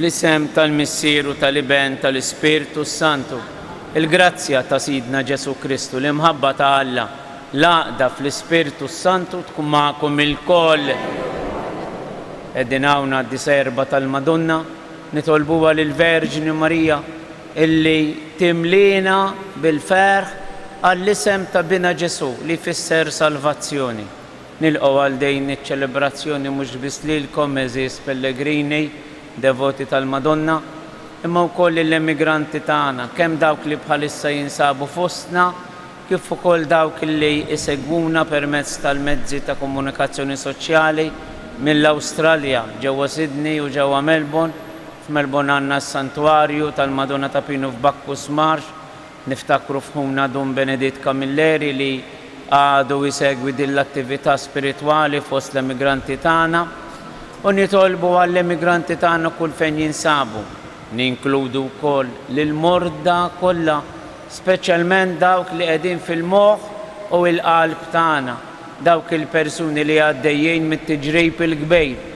Fl-isem tal-Missieru tal-Iben tal-Ispirtu Santu, il-grazzja ta' Sidna Ġesu Kristu, l-imħabba ta' Alla, l-għaqda fl-Ispirtu Santu tkun ma'kom il-koll. Eddin hawn d-serba tal-Madonna, nitolbuha lill-Verġini Marija illi timlina bil-ferħ għall-isem ta' Bina Ġesu li fisser salvazzjoni. Nilqgħu għal din iċ-ċelebrazzjoni mhux biss lilkom eżis pellegrini, devoti tal-Madonna, imma wkoll l-immigranti tagħna, kemm dawk li bħalissa jinsabu fostna, kif ukoll dawk li isegwuna permezz tal-mezzi ta' komunikazzjoni soċjali mill-Awstralja, ġewwa Sydney u ġewwa Melbourne. F'Melbourne għandna s-Santwarju tal-Madonna ta' Pinu f'Bacchus Marsh, niftakru f'ħumna Dun Beneditt Camilleri li għadu jsegwi din l-attività spiritwali fost l-immigranti tagħna. U nitolbu għall-immigranti tagħna kull fejn jinsabu, ninkludu wkoll lill-morda kollha, speċjalment dawk li qegħdin fil-moħħ u l-qalb tagħna, dawk il-persuni li għaddejjin mit-tiġrib il-kbir,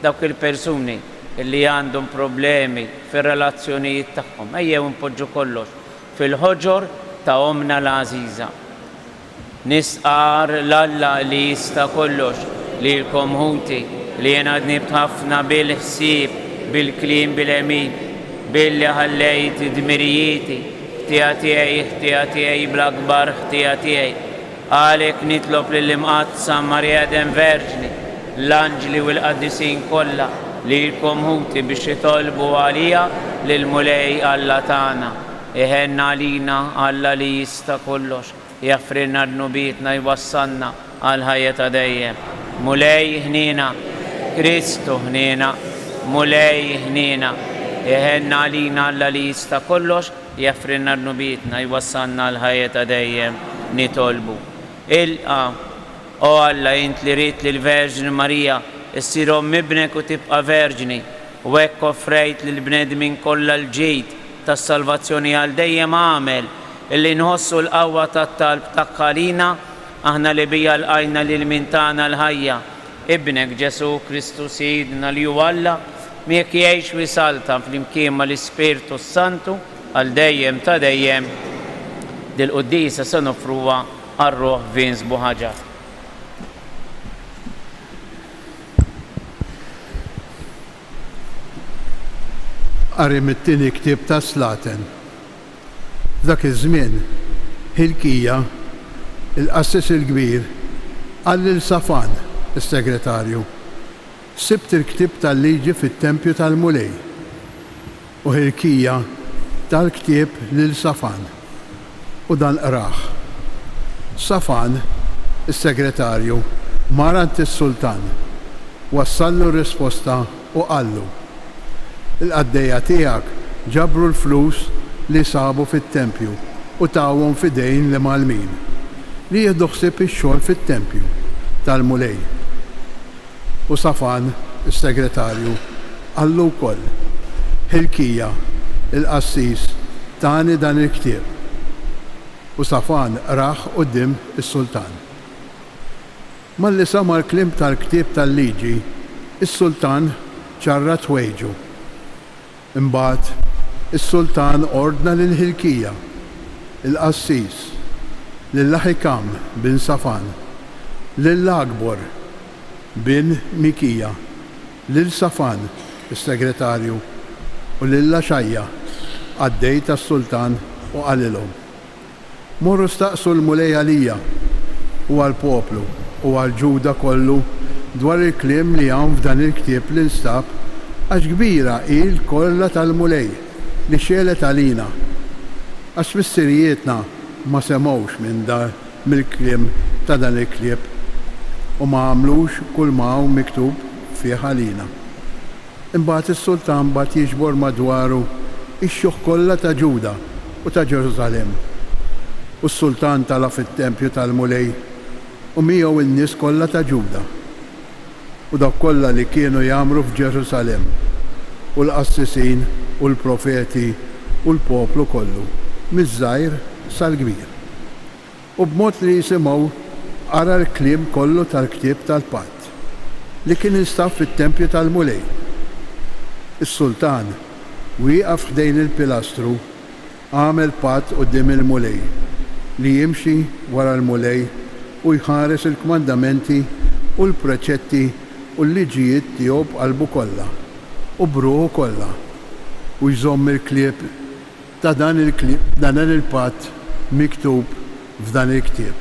dawk il-persuni li għandhom problemi fir-relazzjonijiet tagħhom. Ejjew npoġġu kollox fil-ħoġor ta' Omna l-Għażiża. Nisqar l-Alla li jista' kollox lilkom ħuti li jena dnibt ħafna bil-ħsieb, bil-kliem, bil-emin, billi ħallejt dmirijieti, ħtija tiegħi bl-akbar ħtija tiegħi. Għalhekk nitlob lill-imqazza Marija Eden Verġni, l-anġli u l-qaddisin kollha lilkom ħuti biex jitolbu għalija lil Mulej Alla tagħna. Iħenna għalina Alla li jista' kollox, jaffrinna d-nubietna, jwassalna għal ħajja ta' dejjem. Mulej ħnina, Kristu ħnina, Mulej ħnina, iħenna għalina Alla li jista' kollox, jaffrinna d-nubietna, jwassalna għal ħajja ta' dejjem. Nitolbu ilqa o Alla int li rid lil Verġni Marija issirhom mibnek u tibqa' verġni, u hekk offrejt lil bnedmin kollha l-ġid tas-salvazzjoni għal dejjem għamel illi nħossu l-qawwa tat-talb tagħha lina aħna li bija lqajna lil min tagħna l-ħajja. Ibnek Ġesu Kristu Sidna li hu Alla miegħek jgħix wisalta flimkien mal-Ispirtu Santu għal dejjem ta' dejjem. Dil-qudiesa se nofruha għar-Ruħ Vince Buħaġa. Qari mit-tieni ktieb ta' Slaten. F'dak iż-żmien Hilkija, il-qassis il-kbir, qal lil Safan, is-segretarju, sibt il-ktieb tal-liġi fit-tempju tal-Mulej. U Hilkija tal-ktieb lil Safan. U dan qrah. Safan, is-segretarju, marant is-sultan, wassallu risposta u qallu: il-qaddejja tiegħek ġabru l-flus li sabu fit-tempju u tawhom fidejn li Malmin li jieħdu ħsieb ix-xogħol fit-tempju tal-Mulej. U Safan, is-segretarju, qallu wkoll: Hilkija, il-qassis, tani dan il-ktieb. U Safan raħ quddiem is-sultan. Malli sama l-kliem tal-ktieb tal-liġi, is-sultan ċarrat wejġu. Imbagħad is-sultan ordna lil Hilkija, il-qassis, lil Ahikam bin Safan, lil Akbor bin Mikija, lil Safan, is-segretarju, u lil Axajja, għaddej tas-sultan, u qalilhom: morru staqsu l-Mulej għalija u għall-poplu u għall-Ġuda kollu dwar il-kliem li hawn f'dan il-ktieb li nstab, għax kbira il kollha tal-Mulej li xielet għalina, għax missirijietna ma semgħux mill-kliem ta' dan il-ktieb u ma għamlux kull ma hawn miktub fih għalina. Imbagħad is-sultan bad jiġbor madwaru ix-xjuħ kollha ta' Ġuda u ta' Ġerusalemm. U s-sultan tala fit-tempju tal-Mulej u miegħu n-nies kollha ta' Ġuda u dak kollha li kienu jagħmlu f'Ġerusalemm u l-qassisin u l-profeti u l-poplu kollu, miż-żgħir sal-kbir. U b'mod li jisimgħu ara l-kliem kollu tal-ktieb tal-Patt li kien instab fit-tempju tal-Mulej. Is-sultan wieqaf ħdejn il-pilastru għamel patt quddiem il-mulej li jimxi wara l-mulej u jħares il-kmandamenti u l-preċetti u l-liġijiet tiegħu b'qalbu kollha u bruħu kollha u jżomm il-klieb ta' dan il-patt miktub f'dan il-ktieb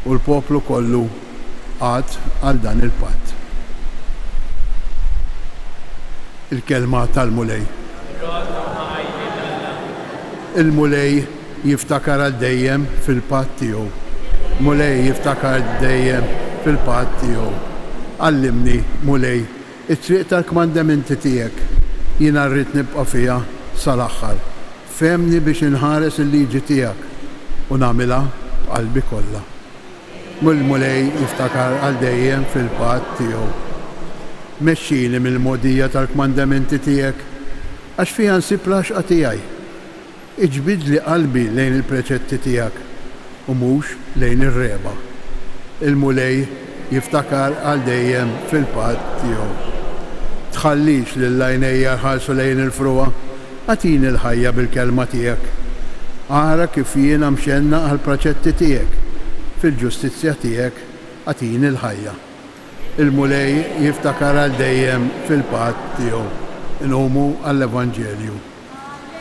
u l-poplu kollu għad għal dan il-patt. Il-kelma tal-mulej. Il-mulej jiftakar għal dejjem fil-patt tiegħu. Mulej jiftakar dejjem fil-patt tiegħu. Allimni, mulej, it-triq tal-kmandamenti tiegħek jiena rrid nibqa' fiha sal-aħħar. Femni biex inħares il-liġi tiegħek u nagħmilha b'qalbi kollha. Mulej jiftakar għal dejjem fil-patt tiegħu. Mexxini mill-modija tal-kmandamenti tiegħek għax fiha nsib l-għaxqa tiegħi. Iġbid li qalbi lejn il-preċetti tiegħek u mhux lejn ir-reba. Il-mulej jiftakar għal dejjem fil-patt tiegħu. Tħallix lill-għajnejja ħarsu lejn il-fruwa, għatini l-ħajja bil-kelma tiegħek. Ara kif jiena mxenna għal preċetti tiegħek, fil-ġustizzja tiegħek għatini l-ħajja. Il-mulej jiftakar għal dejjem fil-patt tiegħu. Inqumu għall-Evanġelju.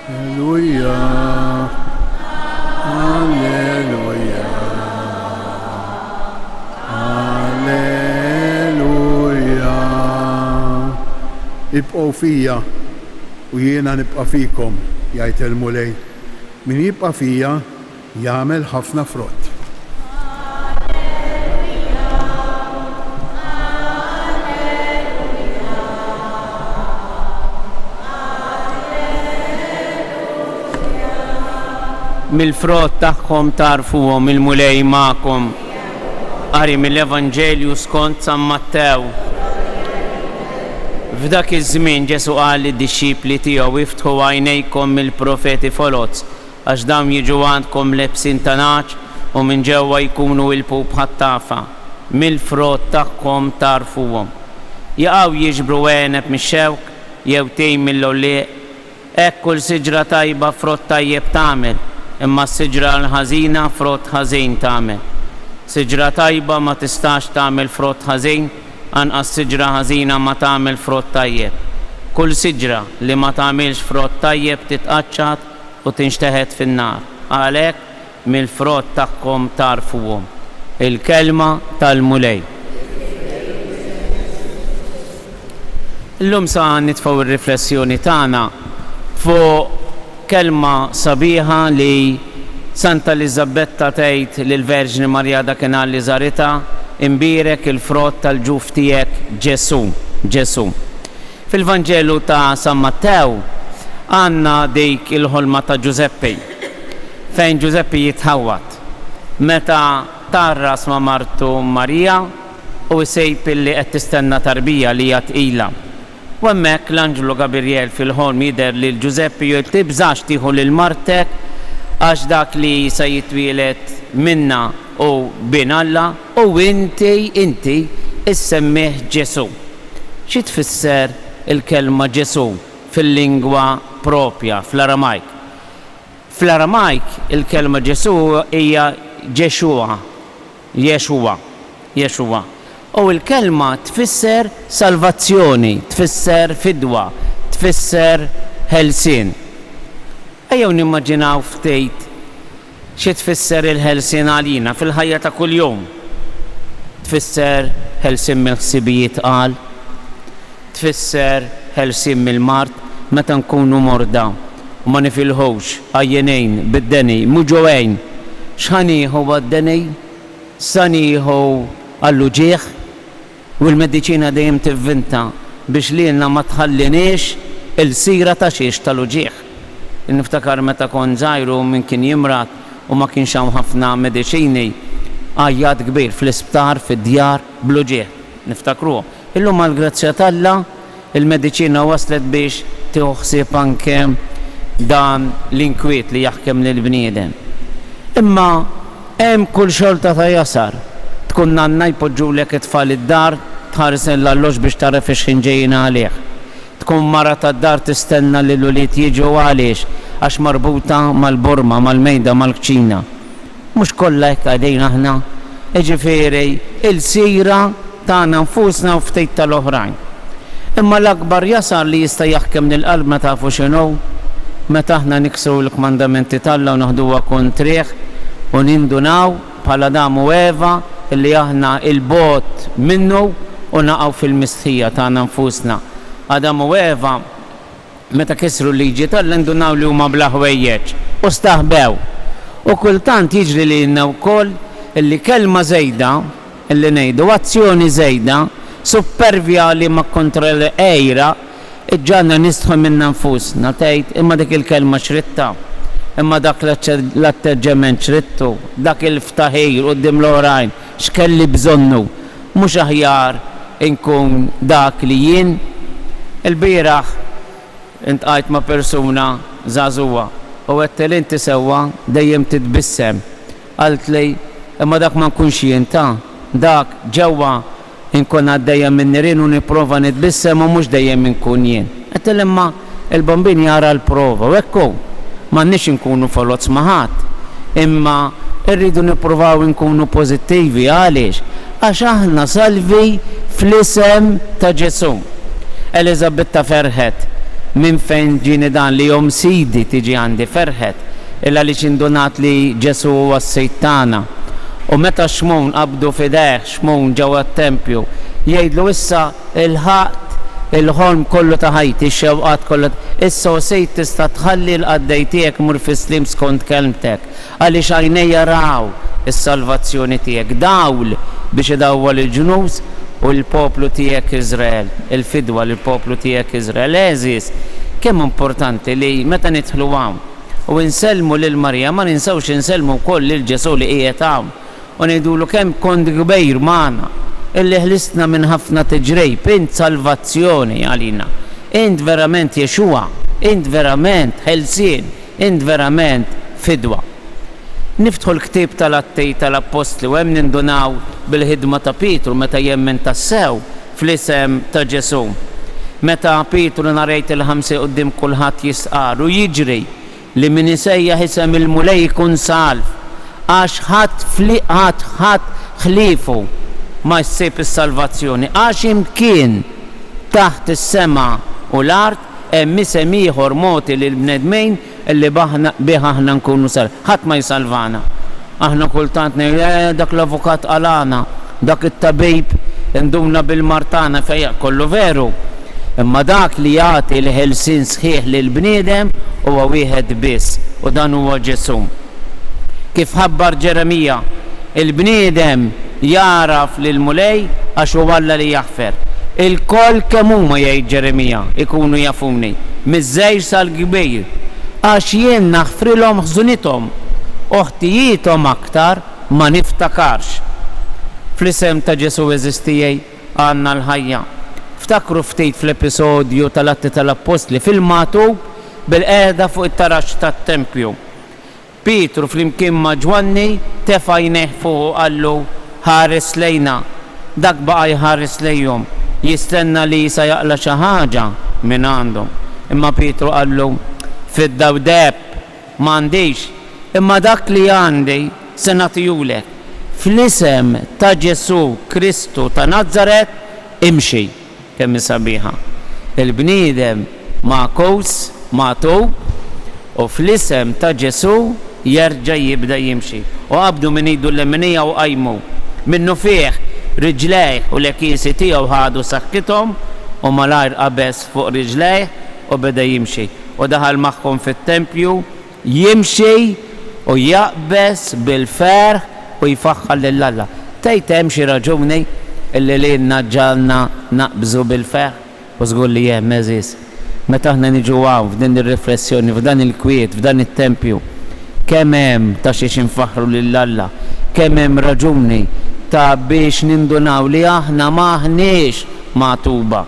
Alleluja, alleluja, alleluja. Ibqgħu fija u jiena nibqa' fikom, jgħid il-mulej. Min jibqa' fija jagħmel ħafna frott. Mill-frott tagħhom tarfuhom il-mulej magħkom. Qari mill-Evanġelju skont San Mattew. F'dak iż-żmien Ġesu qal lid-dixxipli tiegħu iftħu għajnejkom mill-profeti folozz għax dawn jiġu għandkom lebsin ta' naċ u minn ġewwa jkunu ilpu bħattafa. Mill-frott tagħhom tarfuhom. Jaqgħu jiġbru għeneb mix-xewk jew tejn mill-għolieq. Hekk kull siġra tajba frott tajjeb tagħmel. Imma s-siġra l-ħażina frott ħażin tagħmel. Siġra tajba ma tistax tagħmel frott ħażin, anqas siġra ħażina ma tagħmel frott tajjeb. Kull siġra li ma tagħmilx frott tajjeb titqaċċad u tinxteħed fin-nar. Għalhekk mill-frott tagħhom tarfuhom. Il-kelma tal-mulej. Illum sa nitfgħu ir-riflessjoni tagħna fuq kelma sabiħa li Santa Elisabetta tgħid lill-Verġni Marja dakinhar li żaritha imbierek il-frott tal-ġuf tiegħek Ġesu. Fil-Vanġelu ta' San Mattew għandna dik il-ħolma ta' Giuseppi fejn Giuseppi jitħawwat meta tarras ma' martu Marija u jsejb illi qed tistenna tarbija li hija tqila. U hemmhekk l-Anġlu Gabriel fil-ħolm jidher lil Giuseppi jgħid tibżax tieħu lil martek għax dak li se jitwielet minna u bin Alla u inti issemmih Ġesu. Xi tfisser il-kelma Ġesu fil-lingwa propja fl-Aramajk? Fl-Aramajk il-kelma Ġesu hija Jexuwa. U l-kelma tfisser salvazzjoni, tfisser fidwa, tfisser ħelsien. Ejjew nimmaġinaw ftit xi tfisser il-ħelsien għalina fil-ħajja ta' kuljum. Tfisser ħelsien mill-ħsibijiet qal, tfisser ħelsien mill-mart meta nkunu morda u ma nifilħux għajjenejn bid-deni muġowejn. X'ħanieħu għad-deni? Sanieħu għall-uġieħ u l-mediċina dejjem tivvinta biex lilna ma tħallinix il-sira ta' xiex tal-uġieħ. Niftakar meta kon żgħiru min kien jimrat u ma kienx hawn ħafna mediċini għajjat kbir fl-isptar fid-djar bl-uġieħ. Niftakruh. Illum għall-grazzja t'Alla il-mediċina waslet biex tieħu ħsieb anke dan l-inkwiet li jaħkem lill-bniedem. Imma hemm kull xolta ta' jasar. Tkun nanna jpoġġulek it-tfal id-dar tħares l-alloġ biex taraf ix-xinġejjin għalih. tkun mara tad-dar tistenna li l-ulied jiġu għaliex għax marbuta mal-Burma, mal-Mejda, mal-Kċina. Mhux kollha hekk għadejn aħna. Jiġifieri il-sira tagħna nfusna u ftit tal-oħrajn. Imma l-akbar jasar li jista' jaħkem lill-qalb ma tafu x'inhu meta aħna niksru l-kmandamenti tal-Alla u naħduha kontrih u nindunaw bħala Adam u Eva illi aħna il-bot minnu u naqgħu fil-mistħija tagħna nfusna. Adam u Eva meta kisru l-liġi tal-Alla indunaw li huma bla ħwejjeġ u staħbew. U kultant jiġri lilna wkoll illi kelma żejda illi ngħidu azzjoni żejda supervja li ma kontra l-ejra iġġanna nistħu minna nfusna tgħid imma dik il-kelma xritta, imma dak l-atteġġament xrittu, dak il-ftaħir quddiem l-oħrajn x'kelli bżonnu, mhux aħjar inkun dak li jien. Il-bieraħ intqajt ma' persuna żagħżugħa u għedtel inti sewwa dejjem titbissem. Qalt li imma dak ma nkunx jien dak ġewwa inkun għaddejjem minn nirien u nipprova nitbissem u mhux dejjem inkun jien. Qedtel imma il-bambin jara l-prova u hekk hu. M'għandniex inkunu folozz ma' ħadd, imma rridu nippruvaw inkunu pożittivi għaliex għax aħna salvi fl-isem ta' Ġesu. Elizabetta ferħet minn fejn ġini dan li jom sidi tiġi għandi ferħet illa li ċindunat li Ġesu huwa s-Sejtana. U meta xmun qabdu fideħ, xmun ġewwa t-tempju, jgħidlu issa il-ħaqt il-ħolm kollu ta' ħajti, ix-xewqat kollu issa u sejt tista' tħalli l-qaddej tiegħek mur fis-slim skont kelmtek għaliex għajnej jaraw is-salvazzjoni tiegħek dawl biex idawwal il-ġnus u l-poplu tiegħek Iżrael, il-fidwa l-poplu tiegħek Iżrael. Eżis, kemm importanti li meta nidħlu hawn u nsellmu lil Marja ma ninsewx insellmu wkoll lil Ġesu li qiegħed hawn u ngħidulu kemm kont kbir magħna illi ħlisna minn ħafna tiġrejb, int salvazzjoni għalina, int verament Jexua, int verament ħelsien, int verament fidwa. Niftħu l-ktieb tal-Atti tal-Apostli u hemm nindunaw bil-ħidma ta' Pietru meta jemmen tassew fl-isem ta' Ġesu. Meta Pietru narejt il-ħamsi quddiem kulħadd jisqar u jiġri li min isejjaħ isem il-mulej jkun salv għax ħadd ħliefu ma jsib is-salvazzjoni għax imkien taħt is-sema u l-art hemm isem ieħor moti lil bnedmejn illi bih aħna nkunu ħadd ma jsalvana. Aħna kultant ngħidu dak l-avukat qalana, dak it-tabib indumna bil-martana fejn kollu veru. Imma dak li jagħti l-ħelsien sħiħ lil bniedem huwa wieħed biss u dan huwa Ġesu. Kif ħabbar Ġeremija, il-bniedem jaraf lil mulej għax huwa Alla li jaħfer. Il-koll kemm huma jgħid Ġeremija ikunu jafuni, miż-żgħir sal-kbir, għax jien naħfrilhom ħżunithom u ħtijietom aktar ma niftakarx. Fl-isem ta' Ġesu eżistijej għandna l-ħajja. Ftakru ftit fl-episodju tal-Atti tal-Apostli fil-Matub bil-qiegħda fuq it-tarax tat-Tempju. Pietru flimkien ma' Ġwanni tefa' jneħ fuq qallu ħares lejna. Dak baqa' jħares lejhom jistenna li sa jaqla xi ħaġa minn għandhom. Imma Pietru qallu fid-dawdeb m'għandix, imma dak li għandi se nagħtihulek. Fl-isem ta' Ġesu Kristu ta' Nażaret imxi. Kemm sabiħa. Il-bniedem ma'kus magħtub u fl-isem ta' Ġesu jerġa' jibda jimxi. U qabdu min idu l-lemenija u qajmu. Minnu fih riġlejh u l-kiesi tiegħu ħadu saħħithom u malajr qabeż fuq riġlejh u beda jimxi. U daħal magħhom fit-tempju jimxi u jaqbeż bil-ferħ u jfaħħal lill-Alla. Tgħid hemm xi raġuni illi lilna ġalna naqbżu bil-ferħ u żgur li hemm eżis. Meta aħna niġu hawn f'din ir-riflessjoni, f'dan il-kwiet, f'dan it-tempju, kemm hemm ta' xiex infaħru lill-Alla, kemm hemm raġuni ta' biex nindunaw li aħna maħniex magħtuba.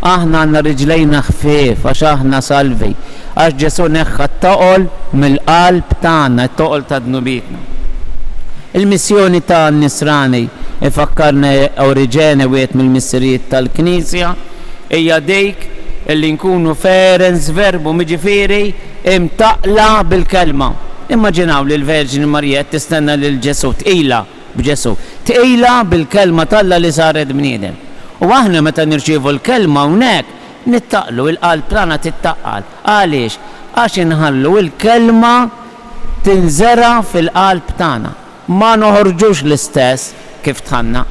Aħna għandna riġlejna ħfief għax aħna salvi, għax Ġesu neħħa t-toqol mill-qalb tagħna, t-toqol ta' dnubietna. Il-missjoni ta' Nisrani ifakkarna Oriġene wieħed mill-missirijiet tal-Knisja hija dik illi nkunu ferens verbu miġifieri imtaqla bil-kelma. Immaġinaw li l-Verġini Marija qed tistenna lil Ġesu tqila b'Ġesu, tqila bil-kelma talla li saret bniedem. U aħna meta nirċievu l-kelma hawnhekk nittaqlu il-qalb tagħna tittaqqal. Għaliex? Għax inħallu il-kelma tinżera fil-qalb tagħna. Ma noħorġux l-istess kif tħanna.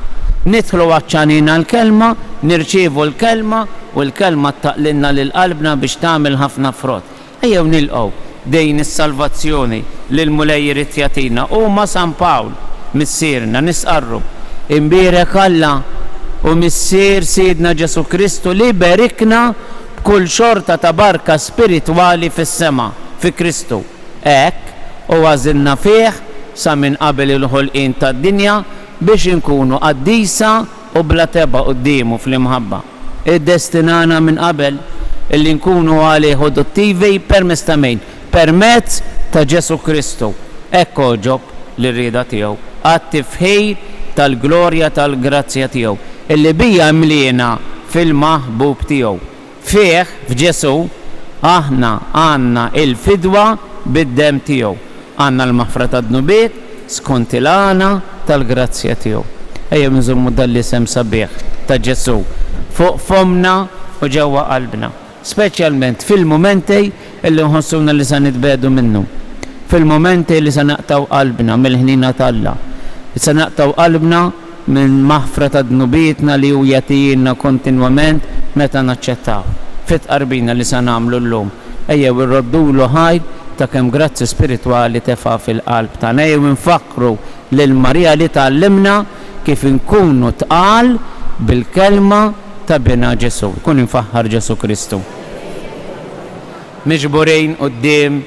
Nidħlu għaċċanina l-kelma, nirċievu l-kelma u l-kelma taqlinna lil qalbna biex tagħmel ħafna frott. Ejjew nilqgħu dejn is-salvazzjoni lil mulej irid jagħtina huma San Pawl missierna nisqarru imbierek Alla u missier Sidna Ġesu Kristu li berikna b'kull xorta ta' barka spiritwali fis-sema fi Kristu. Hekk u għażilna fih sa minn qabel il-ħolqien tad-dinja biex inkunu qaddisa u bla teba qudiemu fl-imħabba. Iddestinana minn qabel illi nkunu għalih uduttivi permezz ta' min? Permezz ta' Ġesu Kristu. Hekk oġob l-rieda tiegħu għat-tifħir tal-glorja tal-grazzja tiegħu illi bija mliena fil-maħbub tiegħu. Fih f'Ġesu aħna għandna il-fidwa bid-dem tiegħu. Għandna l-maħfra tad-dnubiet skont il-għana tal-grazzja tiegħu. Ejja nżommu dal-isem sabiħ ta' Ġesu fuq fomna u ġewwa qalbna, speċjalment fil-momenti illi nħossuna li se nitbedu minnu, fil-momenti li se naqtaw qalbna mill-ħnina tal-Alla, se naqtaw qalbna minn maħfra ta' dnubietna li hu jagħtina kontinwament meta naċċettaw. Fit-qarbina li se nagħmlu llum, ejjew irroddulu ħajr ta' kemm grazzi spiritwali tefa' fil-qalb tagħna. Ejjew nfakru lil Marija li tgħallimna kif inkunu tqal bil-kelma ta' bina Ġesu, kun infaħħar Ġesu Kristu. Miġburin quddiem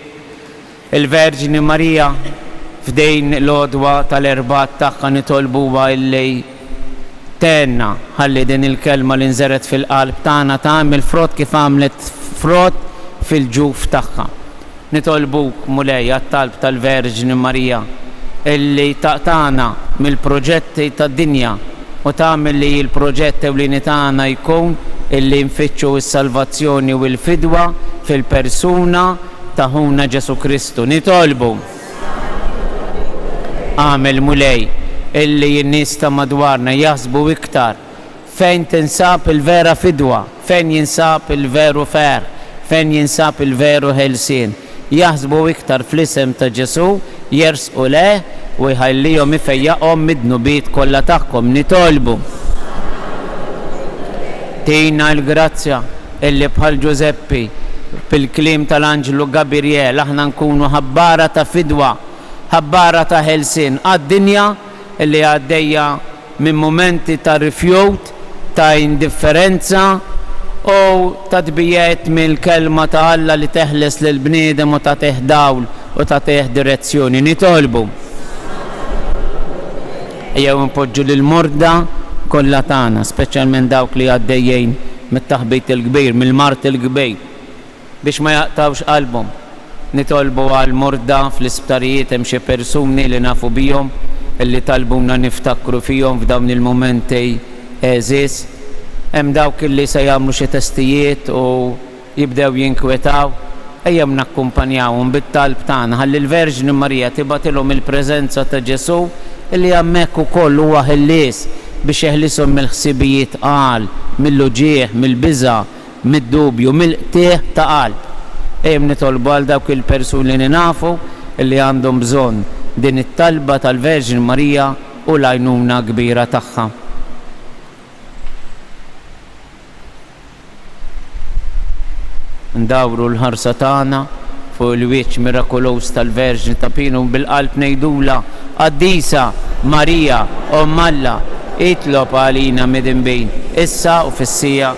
il-Verġini Marija f'dejn l-għodwa tal-erbat tagħha nitolbuha illi tenna ħalli din il-kelma li nżeret fil-qalb tagħna tagħmel frott kif għamlet frott fil-ġuf tagħha. Nitolbuk mulej għat-talb tal-Verġini Marija illi taqtana mill-proġetti tad-dinja u tagħmel li l-proġett ewlieni tagħna jkun illi nfittxu s-salvazzjoni u l-fidwa fil-persuna ta' ħuna Ġesu Kristu. Nitolbu għamel mulej illi n-nies ta' madwarna jaħsbu iktar fejn tinsab il-vera fidwa, fejn jinsab il-veru fer, fejn jinsab il-veru ħelsien. Jaħsbu iktar fl-isem ta' Ġesu, jersqu leh u jħallihom ifejjaqhom mid-dnubiet kollha tagħhom. Nitolbu tina l-grazzja illi bħal Ġuseppi bil-kliem tal-Anġlu Gabriel aħna nkunu ħabbara ta' fidwa, ħabbara ta' ħelsien għad-dinja illi għaddejja minn momenti ta' rifjut, ta' indifferenza u ta' tbijiet mill-kelma ta' Alla li teħles lil bniedem u ta' teħdawl u ta' teħ direzzjoni. Nitolbu jew npoġġu lil morda kollha tagħna, speċjalment dawk li għaddejjin mit-taħbit il-kbir, mill-mart il-kbir, biex ma jaqtawx qalbhom. Nitolbu għal morda fl-isptarijiet hemm xi persuni li nafu bihom illi talbuna niftakru fihom f'dawn il-momenti eżis. Hemm dawk illi se jagħmlu xi testijiet u jibdew jinkwetaw. Ejja nakkumpanjawhom bit-talb tagħna ħalli l-Verġini Marija tibatilhom il-preżenza ta' Ġesu illi hemmhekk ukoll huwa ħellies biex jeħlishom mill-ħsibijiet qal, mill-uġieħ, mill-biża', mid-dubju, mill-qtieħ ta' qalb. Ejjem nitolbu għal dawk il-persuni li nafu illi għandhom bżonn din it-talba tal-Verġini Marija u l-għajnuna kbira tagħha. Ndawru l-ħarsa tagħna fuq il-wiċċ mirakulos tal-Verġini ta' Pinu bil-qalb ngħidula Qaddisa Marija Omm Alla itlob għalina midinbejn issa u fis-sija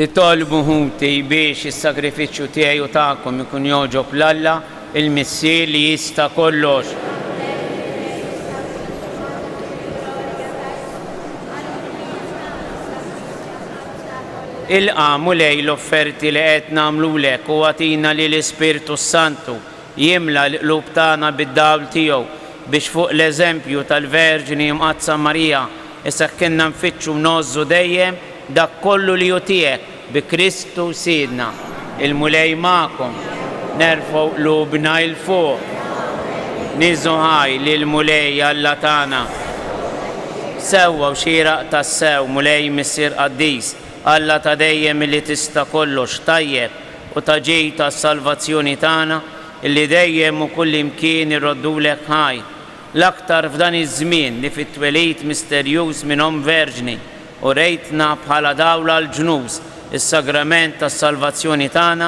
titolbu ħuti biex is-sagrifiċċju tiegħi u tagħkom ikun jogħġob l-Alla il-Missier li jista' kollox. Il-qamu lej l-offerti li qed nagħmlulek u għatina li l-Ispirtu Santu jimla l-qlub tagħna bid-dawl tiegħu biex fuq l-eżempju tal-Verġini Mqazza Marija issa kienna nfittxu nozzu dejjem dak kollu li jutiek bi Kristu Sidna. Il-mulej magħkom, nerfgħu qlubna il fuq, niżu ħaj lil mulej Alla tagħna. Sewwa u xieraq tas-sew mulej Missier Qaddis, Alla ta' dejjem li tista' kollox tajjeb u ta' ġej tas-salvazzjoni tagħna illi dejjem u kull imkien irroddulek ħaj. L-aktar f'dan iż-żmien li fit-twelid misterjuż minn Omm Verġni u rejtna bħala dawla l-ġnus is-sagrament tas-salvazzjoni tagħna,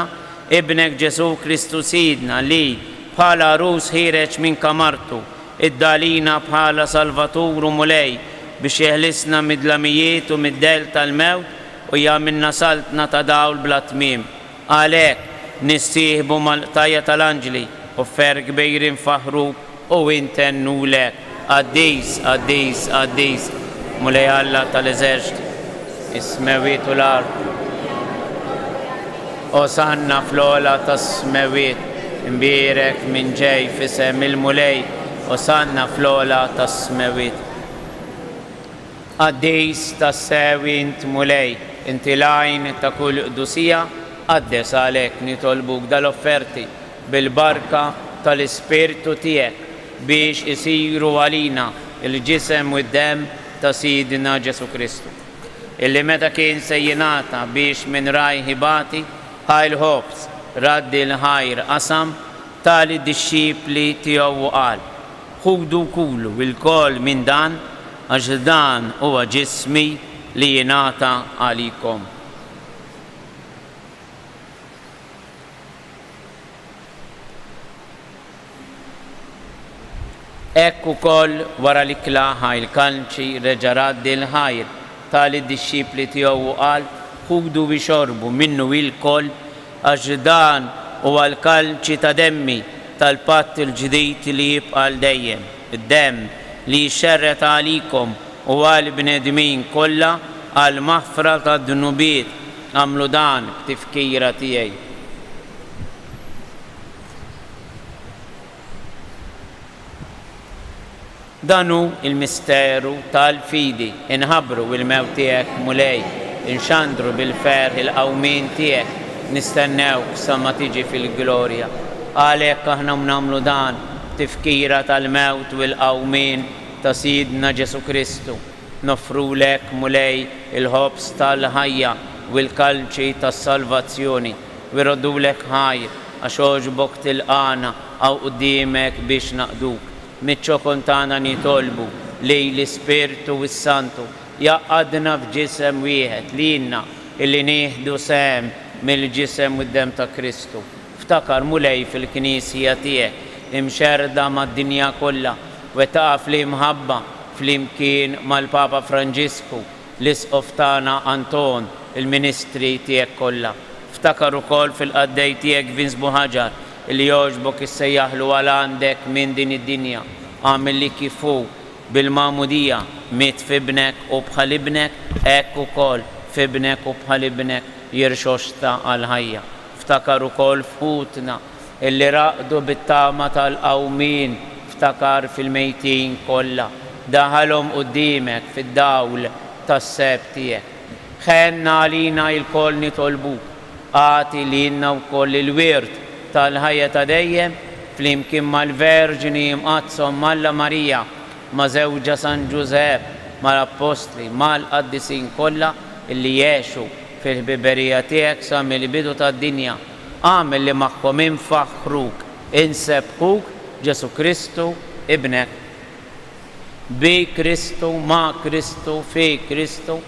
ibnek Ġesu Kristu Sidna li bħala arus ħireġ minn kamartu iddalina bħala Salvatur u mulej biex jeħlisna mid-dlamijiet u mid-del tal-mewt u jagħmilna saltna ta' dawl bla tmiem. Għalhekk nissieħbu mal-qtajja tal-anġli u fer kbejrin faħruk u intennulek. Qaddis, qaddis, qaddis, mulej Alla tal-eżerċti, is-smewiet u l-ard. Osanna fl-ola tas-smewiet, imbierek minn ġej fisem il-mulej, osanna fl-ola tas-smewiet. Qaddis tas-sewi int mulej, inti lajn ta' kull qdusija, qaddes għalhekk nitolbuk dal-offerti bil-barka tal-Ispirtu tiegħek biex isiru għalina il-ġisem u d-dem ta' Sidna Ġesu Kristu, illi meta kien se jingħata biex minn raj ħibati ħajl ħobs raddi l-ħajr qasam tali d-disċipli tiegħu qal: ħudu kulu il-kol minn dan għax dan huwa ġismi li jingħata għalikom. Ekk ukoll wara li klaħa il-kanċi reġa' raddi l-ħajr tali d-disċipli tiegħu qal: ħudu bixorbu minnu il-koll għax dan huwa l-kalċi ta' demmi tal-patt il-ġdid li jibqa' l dejjem, id-demm li jxerret għalikom u għal-bnedmin kollha għal maħfra ta' d-dunubiet. Għamlu dan b'tifkira tiegħi. Danu il-misteru tal-fidi, inħabru il-mew tiegħek mulej, inxandru bil-ferħ il-qawmin tiegħek, nistennewk sa ma tiġi fil-glorja. Għalhekk aħna nagħmlu dan tifkira tal-mewt u l-qawmin ta' Sidna Ġesu Kristu. Nofrulek mulej il-ħobs tal-ħajja u l-kalċi tas-salvazzjoni u irroddulek ħajr għax oġbok tilqana għaw qudiemek biex naqduk. Miċ-ċokon tagħna nitolbu lej l-Ispirtu s-Santu jaqadna f'ġisem wieħed lilna illi nieħdu sehem mill-ġisem u d-dem ta' Kristu. Ftakar mulej fil-Knisja tiegħek imxerda mad-dinja kollha u taqaf li mħabba flimkien mal-Papa Franġisku, l-isqof tagħna Anton, il-ministri tiegħek kollha. Ftakar ukoll fil-qaddej tiegħek Vince Buħaġar illi jogħġbok issejjaħlu għal għandek minn din id-dinja. Għamil li kifu bil-Magħmudija miet f'ibnek u bħal ibnek, hekk ukoll f'ibnek u bħal ibnek jirxoxta għal ħajja. Ftakar ukoll f'ħutna illi raqdu bit-tama tal-qawmin, ftakar fil-mejtin kollha, daħalhom quddiemek fid-dawl tas-seb tiegħek. Ħenna għalina il-koll nitolbuk, għati lilna wkoll il-wirt tal-ħajja ta' dejjem flimkien mal-Verġini Mqazza Malla Marija, ma' żewġa San Ġusepp, mal-Apostli, mal-Qaddisin kollha illi jgħixu fil-ħbiberija tiegħek sa mill-bidu tad-dinja. Għamel li magħhom infaħruk, insebħuk Ġesu Kristu ibnek. Bi Kristu, ma' Kristu, fi Kristu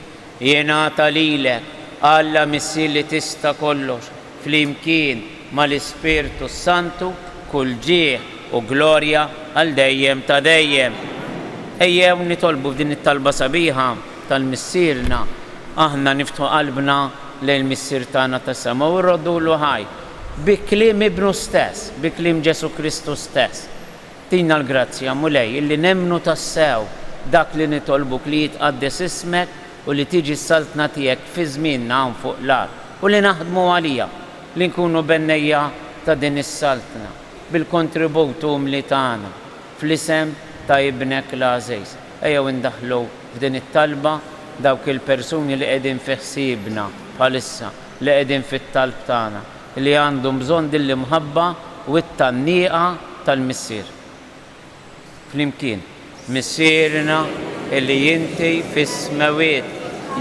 jingħata lilek Alla Missier li tista' kollox flimkien mal-Ispirtu Santu kull ġieħ u glorja għal dejjem ta' dejjem. Ejjew nitolbu f'din it-talba sabiħa tal-Missierna aħna niftu qalbna lejn missier tagħna tas-sema u rroddu lu ħaj bi kliem ibnu stess, bi kliem Ġesu Kristu stess. Tina l-grazzja mulej illi nemmnu tassew dak li nitolbuk li jitqaddes ismek u li tiġi s-saltna tiegħek fi żmienna hawn fuq l-art u li naħdmu għalija li nkunu bennejja ta' din is-saltna bil-kontributu li tagħna fl-isem ta' ibnek l-Għażejs. Ejjew indaħlu f'din it-talba dawk il-persuni li qegħdin fi ħsiebna bħalissa li qegħdin fit-talb tagħna li għandhom bżonn din l-imħabba u t-tannieqa tal-missier. Flimkien, missierna illi inti fis-smawiet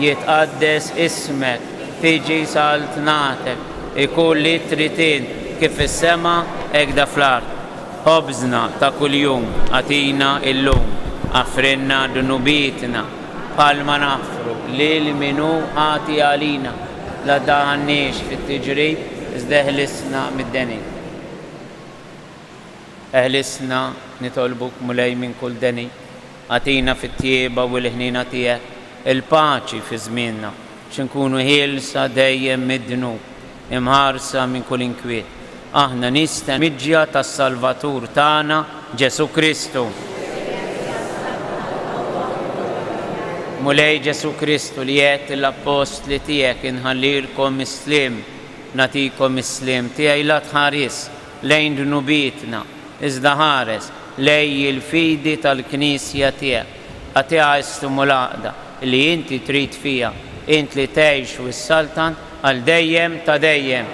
jitqaddes ismek, tiġi saltnatek, ikun li tritin kif is-sema hekk da fl-art. Ħobżna ta' kuljum atina illum, affrinna dunubitna bħalma nafru lil minu ħati għalina la daħanniex fit-tiġrib iżda eħlisna mid-deni. Eħlisna nitolbuk mulej minn kull deni, għatina fit-tieba u l-ħnina tiegħek il-paċi fi żmienna x'inkunu ħielsa dejjem mid-dnub, imħarsa minn kull inkwiet. Aħna nistenniġġja tas-Salvatur tagħna Ġesu Kristu. Mulej Ġesu Kristu li qed l-apostli tiegħek inħallilkom islim, natikom islim tiegħi la tħares lejn dnubitna, iżda ħares lej il-fidi tal-Knisja tiegħek. Għatiha istimulaqda li inti trid fija, int li tgħix u s-saltan għal dejjem ta' dejjem.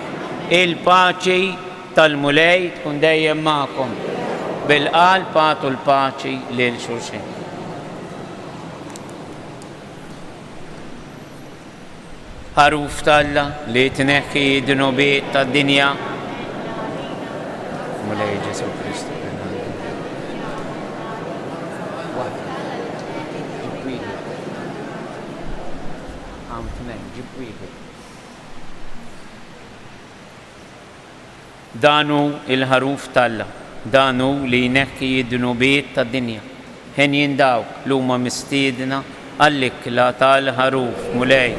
Il-paċi tal-mulej tkun dejjem magħkom. Bil-qalb għatu l-paċi lil xulxin. Ħaruf talla li tneħħi d-dnubiet tad-dinja. Mulej Ġesu Kristu. Danu il-ħaruf talla, danu li jneħħi d-dnubiet tad-dinja. Ħen jindawk l-huma mistiedna għall-ikla tal-ħaruf mulej.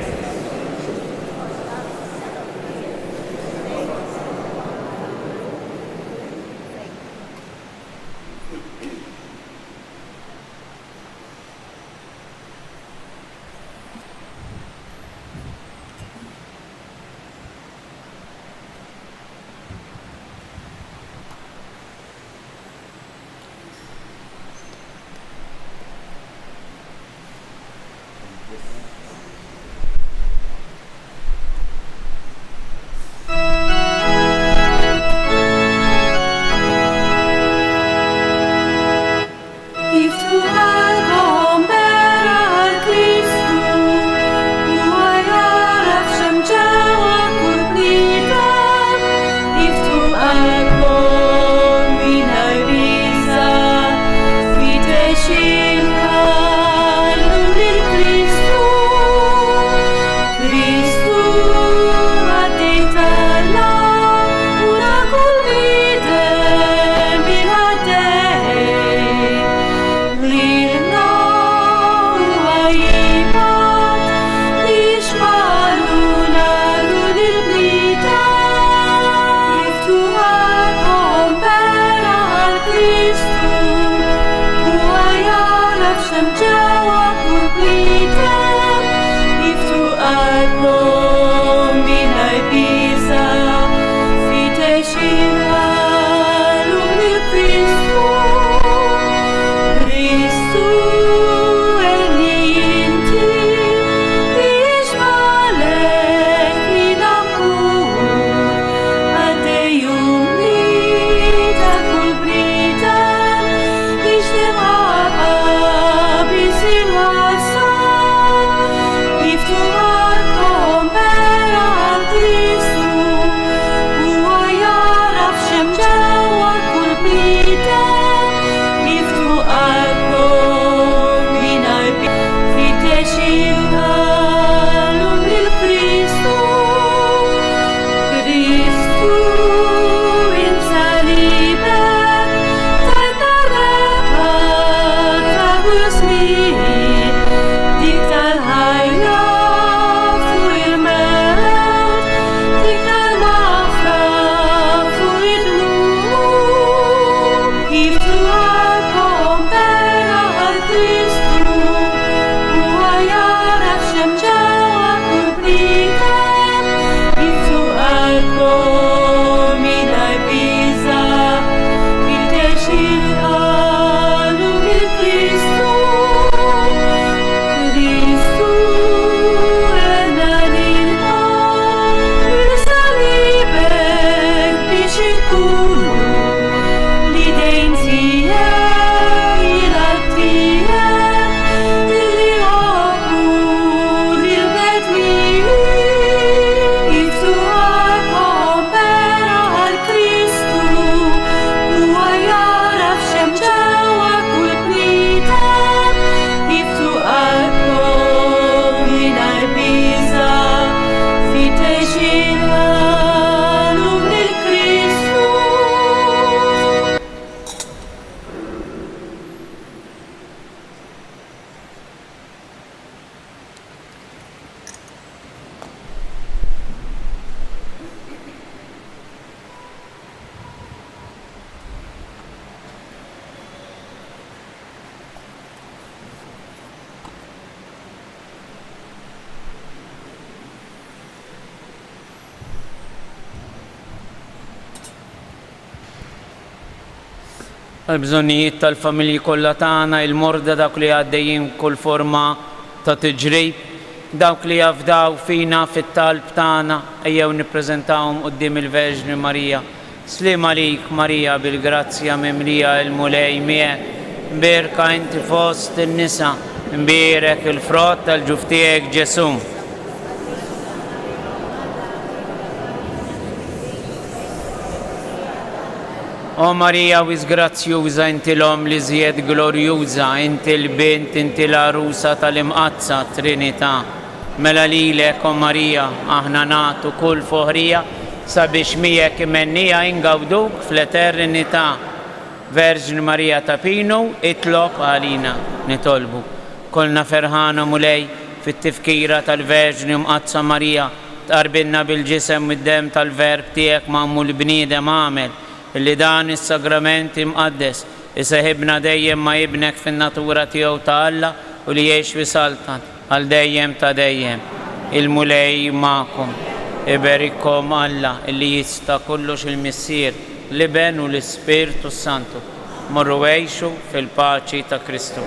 għal-bżonnijiet tal-familji kollha tagħna, il-morda dawk li għaddejjin kull forma ta' tiġrib, dawk li jafdaw fina fit-talb tagħna, ejjew nippreżentawhom quddiem il-Verġni Marija. Slim għalik Marija bil-grazzja mimlija il-mulej miegħek, mberka inti fost in-nisa, mberek il-frott tal-ġuf tiegħek Ġesu. O Marija wisgrazzjuża, inti l-om li żjed glorjuża, inti l-bint, inti l-arusa tal-imqazza Trinità. Mela lilek, o Marija, aħna nagħtu kull foħrija sabiex miegħek imennija ingawduk fl-eternità. Verġni Marija ta' Pinu, itlob għalina nitolbu. Kolna ferħana mulej fit-tifkira tal-Verġni Mqazza Marija, tqarbilna bil-ġisem mid-dem tal-Verb tiegħek magħmul bniedem għamel, illi dan is-sagrament imqaddes iseħibna dejjem ma' ibnek fin-natura tiegħu ta' Alla u li jgħix fi saltan għal dejjem ta' dejjem. Il-mulej ma'kom, iberikom Alla illi jista' kollox il-Missier, l-Iben u l-Ispirtu Santu. Morru għejxu fil-paċi ta' Kristu.